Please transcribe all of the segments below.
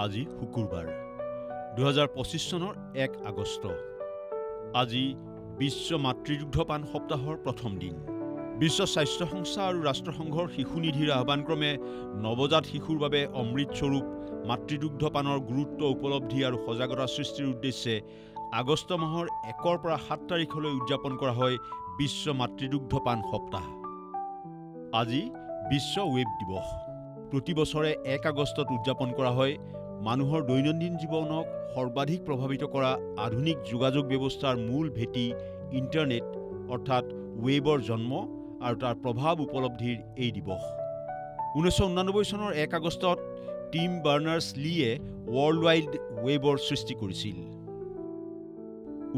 আজি শুকুৰবাৰ 2025 চনৰ 1 আগষ্ট। আজি বিশ্ব মাতৃদুগ্ধপান সপ্তাহৰ প্ৰথম দিন। বিশ্ব স্বাস্থ্য সংস্থা আৰু ৰাষ্ট্ৰসংঘৰ শিশু নিধিৰ আহ্বানক্ৰমে নৱজাত শিশুৰ বাবে অমৃতস্বৰূপ মাতৃদুগ্ধপানৰ গুৰুত্ব উপলব্ধি আৰু সজাগতা সৃষ্টিৰ উদ্দেশ্যে আগষ্ট মাহৰ 1 পৰা 7 তাৰিখলৈ উদযাপন কৰা হয় বিশ্ব মাতৃদুগ্ধপান সপ্তাহ। আজি বিশ্ব ৱেব দিৱস। প্ৰতি বছৰে 1 আগষ্টত উদযাপন কৰা হয় মানুহৰ দৈনন্দিন জীৱনক সৰ্বাধিক প্ৰভাৱিত কৰা আধুনিক যোগাযোগ ব্যৱস্থাৰ মূল ভেটি ইণ্টাৰনেট অৰ্থাৎ ৱেবৰ জন্ম আৰু তাৰ প্ৰভাৱ উপলব্ধিৰ এই দিৱস। 1989 চনৰ 1 আগষ্টত টিম বাৰ্নাৰ্ছ-লিয়ে ৱৰ্ল্ড ৱাইড ৱেবৰ সৃষ্টি কৰিছিল।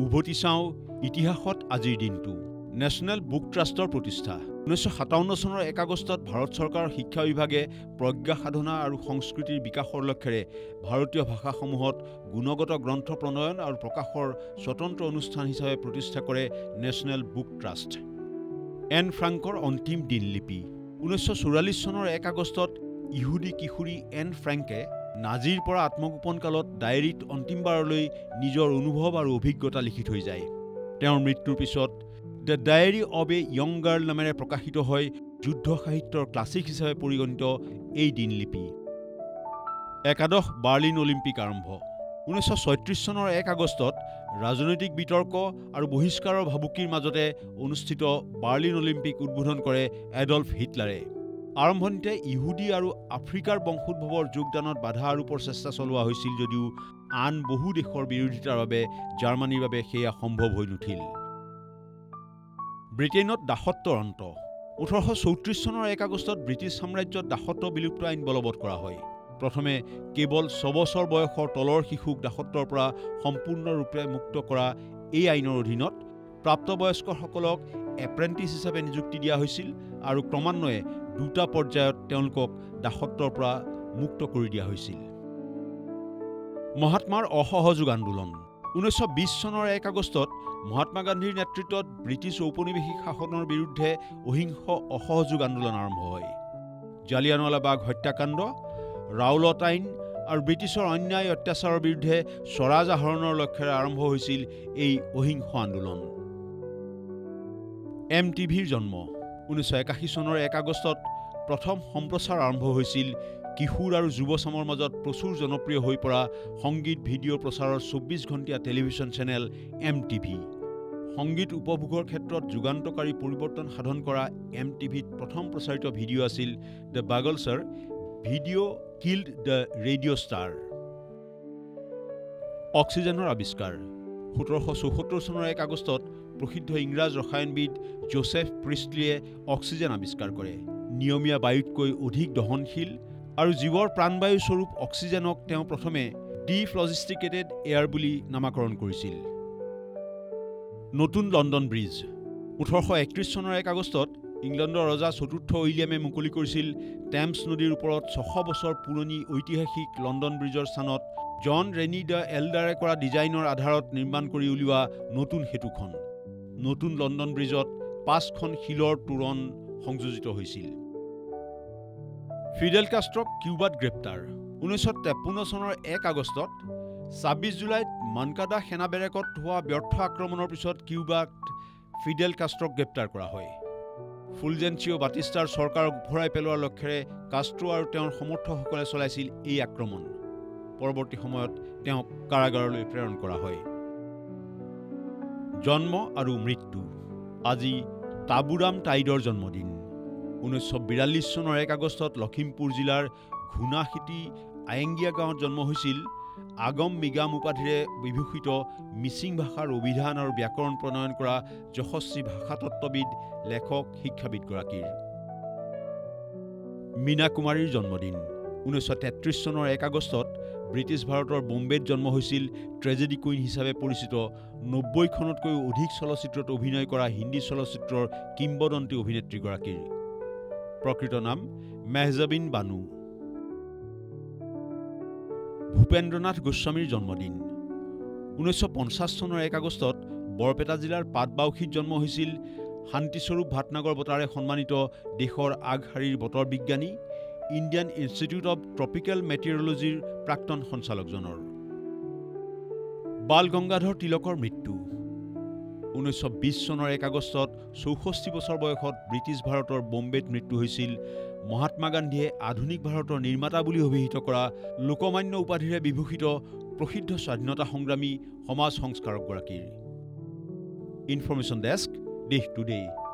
উভতি চাওঁ ইতিহাসত আজিৰ দিনটো। নেশ্যনেল বুক ট্ৰাষ্টৰ প্ৰতিষ্ঠা। 1957 চনৰ 1 আগষ্টত ভাৰত চৰকাৰৰ শিক্ষা বিভাগে প্ৰজ্ঞা সাধনা আৰু সংস্কৃতিৰ বিকাশৰ লক্ষ্যৰে ভাৰতীয় ভাষাসমূহত গুণগত গ্ৰন্থ প্ৰণয়ন আৰু প্ৰকাশৰ স্বতন্ত্ৰ অনুষ্ঠান হিচাপে প্ৰতিষ্ঠা কৰে নেশ্যনেল বুক ট্ৰাষ্ট। এন ফ্ৰাংকৰ অন্তিম দিনলিপি। 1944 চনৰ 1 আগষ্টত ইহুদী কিশোৰী এন ফ্ৰাংকে নাজিৰ পৰা আত্মগোপন কালত ডায়েৰীত অন্তিমবাৰলৈ নিজৰ অনুভৱ আৰু অভিজ্ঞতা লিখি থৈ যায়। তেওঁৰ মৃত্যুৰ পিছত the diary of a young girl নামেৰে প্ৰকাশিত হয় যুদ্ধ সাহিত্যৰ ক্লাছিক হিচাপে পৰিগণিত এই দিনলিপি। একাদশ বাৰ্লিন অলিম্পিক আৰম্ভ। 1936 চনৰ 1 আগষ্টত ৰাজনৈতিক বিতৰ্ক আৰু বহিষ্কাৰৰ ভাবুকিৰ মাজতে অনুষ্ঠিত বাৰ্লিন অলিম্পিক উদ্বোধন কৰে এডল্ফ হিটলাৰে। আৰম্ভণিতে ইহুদী আৰু আফ্ৰিকাৰ বংশোদ্ভৱৰ যোগদানত বাধা আৰোপৰ চেষ্টা চলোৱা হৈছিল যদিও আন বহু দেশৰ বিৰোধিতাৰ বাবে জাৰ্মানীৰ বাবে সেয়া সম্ভৱ হৈ নুঠিল। ব্ৰিটেইনত দাসত্বৰ অন্ত। 1834 চনৰ 1 আগষ্টত ব্ৰিটিছ সাম্ৰাজ্যত দাসত্ব বিলুপ্ত আইন বলবৎ কৰা হয়। প্ৰথমে কেৱল 6 বছৰ বয়সৰ তলৰ শিশুক দাসত্বৰ পৰা সম্পূৰ্ণৰূপে মুক্ত কৰা এই আইনৰ অধীনত প্ৰাপ্তবয়স্কসকলক এপ্ৰেণ্টিছ হিচাপে নিযুক্তি দিয়া হৈছিল আৰু ক্ৰমান্বয়ে 2টা পৰ্যায়ত তেওঁলোকক দাসত্বৰ পৰা মুক্ত কৰি দিয়া হৈছিল। মহাত্মাৰ অসহযোগ আন্দোলন। 1920 চনৰ 1 আগষ্টত মহাত্মা গান্ধীৰ নেতৃত্বত ব্ৰিটিছ ঔপনিৱেশিক শাসনৰ বিৰুদ্ধে অহিংস অসহযোগ আন্দোলন আৰম্ভ হয়। জালিয়ানৱালাবাগ হত্যাকাণ্ড, ৰাওলট আইন আৰু ব্ৰিটিছৰ অন্যায় অত্যাচাৰৰ বিৰুদ্ধে স্বৰাজ আহৰণৰ লক্ষ্যৰে আৰম্ভ হৈছিল এই অহিংস আন্দোলন। MTVৰ জন্ম। 1981 চনৰ 1 আগষ্টত প্ৰথম সম্প্ৰচাৰ আৰম্ভ হৈছিল কিশোৰ আৰু যুৱচামৰ মাজত প্ৰচুৰ জনপ্ৰিয় হৈ পৰা সংগীত ভিডিঅ' প্ৰচাৰৰ 24 ঘণ্টীয়া টেলিভিছন চেনেল MTV। সংগীত উপভোগৰ ক্ষেত্ৰত যুগান্তকাৰী পৰিৱৰ্তন সাধন কৰা MTVত প্ৰথম প্ৰচাৰিত ভিডিঅ' আছিল দ্য বাগলছৰ video' killed the radio' star. অক্সিজেনৰ আৱিষ্কাৰ। 1774 চনৰ 1 আগষ্টত প্ৰসিদ্ধ ইংৰাজ ৰসায়নবিদ জোচেফ প্ৰিষ্টলিয়ে অক্সিজেন আৱিষ্কাৰ কৰে। নিয়মীয়া বায়ুতকৈ অধিক দহনশীল আৰু জীৱৰ প্ৰাণবায়ু স্বৰূপ অক্সিজেনক তেওঁ প্ৰথমে ডিফ্লজিষ্টিকেটেড এয়াৰ বুলি নামাকৰণ কৰিছিল। নতুন লণ্ডন ব্ৰিজ। 1831 চনৰ 1 আগষ্টত ইংলেণ্ডৰ ৰজা চতুৰ্থ উইলিয়ামে মুকলি কৰিছিল টেমছ নদীৰ ওপৰত 600 বছৰ পুৰণি ঐতিহাসিক লণ্ডন ব্ৰিজৰ স্থানত জন ৰেনী দ্য এল্ডাৰে কৰা ডিজাইনৰ আধাৰত নিৰ্মাণ কৰি উলিওৱা নতুন সেতুখন। নতুন লণ্ডন ব্ৰিজত 5খন শিলৰ তোৰণ সংযোজিত হৈছিল। ফিডেল কাষ্ট্ৰক কিউবাত গ্ৰেপ্তাৰ। 1953 চনৰ 1 আগষ্টত 26 জুলাইত মনকাডা সেনা বেৰেকত হোৱা ব্যৰ্থ আক্ৰমণৰ পিছত কিউবাত ফিডেল কাষ্ট্ৰক গ্ৰেপ্তাৰ কৰা হয়। ফুলজেঞ্চিঅ' বাটিষ্টাৰ চৰকাৰক ঘূৰাই পেলোৱাৰ লক্ষ্যৰে কাষ্ট্ৰো আৰু তেওঁৰ সমৰ্থকসকলে চলাইছিল এই আক্ৰমণ। পৰৱৰ্তী সময়ত তেওঁক কাৰাগাৰলৈ প্ৰেৰণ কৰা হয়। জন্ম আৰু মৃত্যু। আজি তাবুৰাম টাইডৰ জন্মদিন। 1942 চনৰ 1 আগষ্টত লখিমপুৰ জিলাৰ ঘুনাসিটি আয়েংগীয়া গাঁৱত জন্ম হৈছিল আগম মিগাম উপাধিৰে বিভূষিত মিচিং ভাষাৰ অভিধান আৰু ব্যাকৰণ প্ৰণয়ন কৰা যশস্বী ভাষাতত্ত্ববিদ লেখক শিক্ষাবিদগৰাকীৰ। মীনা কুমাৰীৰ জন্মদিন। 1933 চনৰ 1 আগষ্টত ব্ৰিটিছ ভাৰতৰ বোম্বেত জন্ম হৈছিল ট্ৰেজেডি কুইন হিচাপে পৰিচিত 90খনতকৈও অধিক চলচ্চিত্ৰত অভিনয় কৰা হিন্দী চলচ্চিত্ৰৰ কিংবদন্তী অভিনেত্ৰীগৰাকীৰ। প্ৰকৃত নাম মেহজাবিন বানু। ভূপেন্দ্ৰনাথ গোস্বামীৰ জন্মদিন। 1950 চনৰ 1 আগষ্টত বৰপেটা জিলাৰ পাটবাউসীত জন্ম হৈছিল শান্তিস্বৰূপ ভাটনাগৰ বঁটাৰে সন্মানিত দেশৰ আগশাৰীৰ বতৰ বিজ্ঞানী ইণ্ডিয়ান ইনষ্টিটিউট অৱ ট্ৰপিকেল মেটিৰলজিৰ প্ৰাক্তন সঞ্চালকজনৰ। বাল গংগাধৰ তিলকৰ মৃত্যু। 1920 চনৰ 1 আগষ্টত 64 বছৰ বয়সত ব্ৰিটিছ ভাৰতৰ বম্বেত মৃত্যু হৈছিল মহাত্মা গান্ধীয়ে আধুনিক ভাৰতৰ নিৰ্মাতা বুলি অভিহিত কৰা লোকমান্য উপাধিৰে বিভূষিত প্ৰসিদ্ধ স্বাধীনতা সংগ্ৰামী সমাজ সংস্কাৰকগৰাকীৰ। ইনফৰমেশ্যন ডেস্ক, দেশ টুডে।